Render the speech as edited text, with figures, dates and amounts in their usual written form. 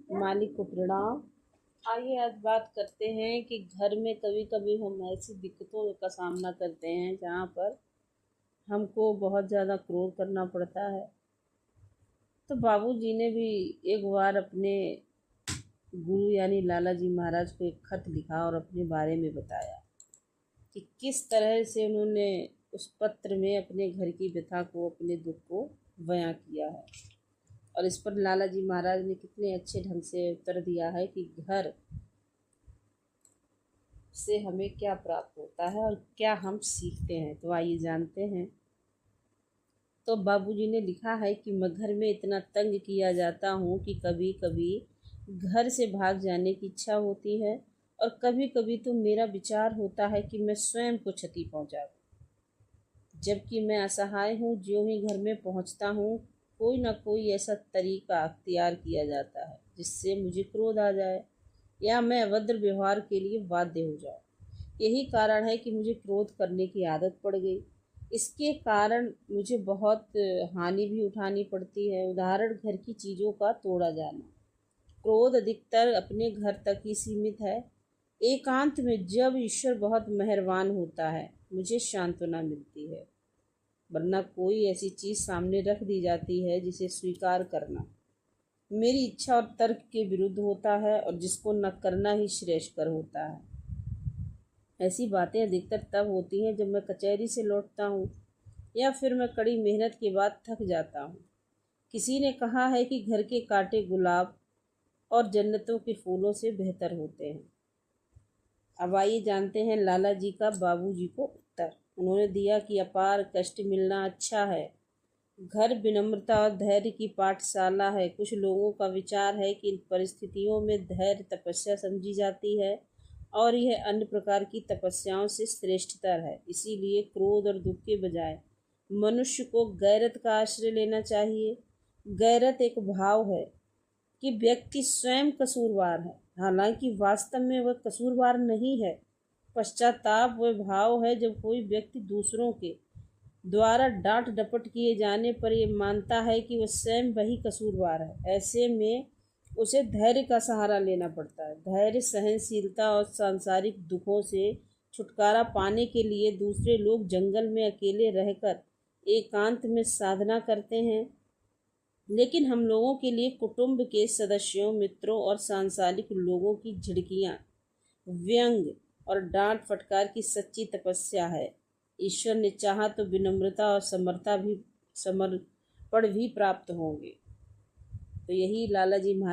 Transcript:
मालिक को प्रणाम। आइए आज बात करते हैं कि घर में कभी कभी हम ऐसी दिक्कतों का सामना करते हैं जहाँ पर हमको बहुत ज़्यादा क्रोध करना पड़ता है। तो बाबूजी ने भी एक बार अपने गुरु यानी लाला जी महाराज को एक खत लिखा और अपने बारे में बताया कि किस तरह से उन्होंने उस पत्र में अपने घर की व्यथा को, अपने दुख को बयां किया है। और इस पर लाला जी महाराज ने कितने अच्छे ढंग से उत्तर दिया है कि घर से हमें क्या प्राप्त होता है और क्या हम सीखते हैं। तो आइए जानते हैं। तो बाबूजी ने लिखा है कि मैं घर में इतना तंग किया जाता हूँ कि कभी कभी घर से भाग जाने की इच्छा होती है और कभी कभी तो मेरा विचार होता है कि मैं स्वयं को क्षति पहुँचा दूँ। जबकि मैं असहाय हूँ, ज्यों ही घर में पहुँचता हूँ कोई ना कोई ऐसा तरीका अख्तियार किया जाता है जिससे मुझे क्रोध आ जाए या मैं अभद्र व्यवहार के लिए बाध्य हो जाऊँ। यही कारण है कि मुझे क्रोध करने की आदत पड़ गई। इसके कारण मुझे बहुत हानि भी उठानी पड़ती है। उदाहरण, घर की चीज़ों का तोड़ा जाना। क्रोध अधिकतर अपने घर तक ही सीमित है। एकांत में जब ईश्वर बहुत मेहरबान होता है मुझे सांत्वना मिलती है, वरना कोई ऐसी चीज़ सामने रख दी जाती है जिसे स्वीकार करना मेरी इच्छा और तर्क के विरुद्ध होता है और जिसको न करना ही श्रेयस्कर होता है। ऐसी बातें अधिकतर तब होती हैं जब मैं कचहरी से लौटता हूँ या फिर मैं कड़ी मेहनत के बाद थक जाता हूँ। किसी ने कहा है कि घर के कांटे गुलाब और जन्नतों के फूलों से बेहतर होते हैं। अब आइए जानते हैं लाला जी का बाबूजी को उत्तर। उन्होंने दिया कि अपार कष्ट मिलना अच्छा है। घर विनम्रता और धैर्य की पाठशाला है। कुछ लोगों का विचार है कि इन परिस्थितियों में धैर्य तपस्या समझी जाती है और यह अन्य प्रकार की तपस्याओं से श्रेष्ठतर है। इसीलिए क्रोध और दुख के बजाय मनुष्य को गैरत का आश्रय लेना चाहिए। गैरत एक भाव है कि व्यक्ति स्वयं कसूरवार है, हालांकि वास्तव में वह कसूरवार नहीं है। पश्चाताप वह भाव है जब कोई व्यक्ति दूसरों के द्वारा डांट डपट किए जाने पर यह मानता है कि वह स्वयं वही कसूरवार है। ऐसे में उसे धैर्य का सहारा लेना पड़ता है। धैर्य, सहनशीलता और सांसारिक दुखों से छुटकारा पाने के लिए दूसरे लोग जंगल में अकेले रहकर एकांत में साधना करते हैं, लेकिन हम लोगों के लिए कुटुंब के सदस्यों, मित्रों और सांसारिक लोगों की झिड़कियाँ, व्यंग और डांट फटकार की सच्ची तपस्या है। ईश्वर ने चाहा तो विनम्रता और समर्पण भी प्राप्त होंगे। तो यही लाला जी महाराज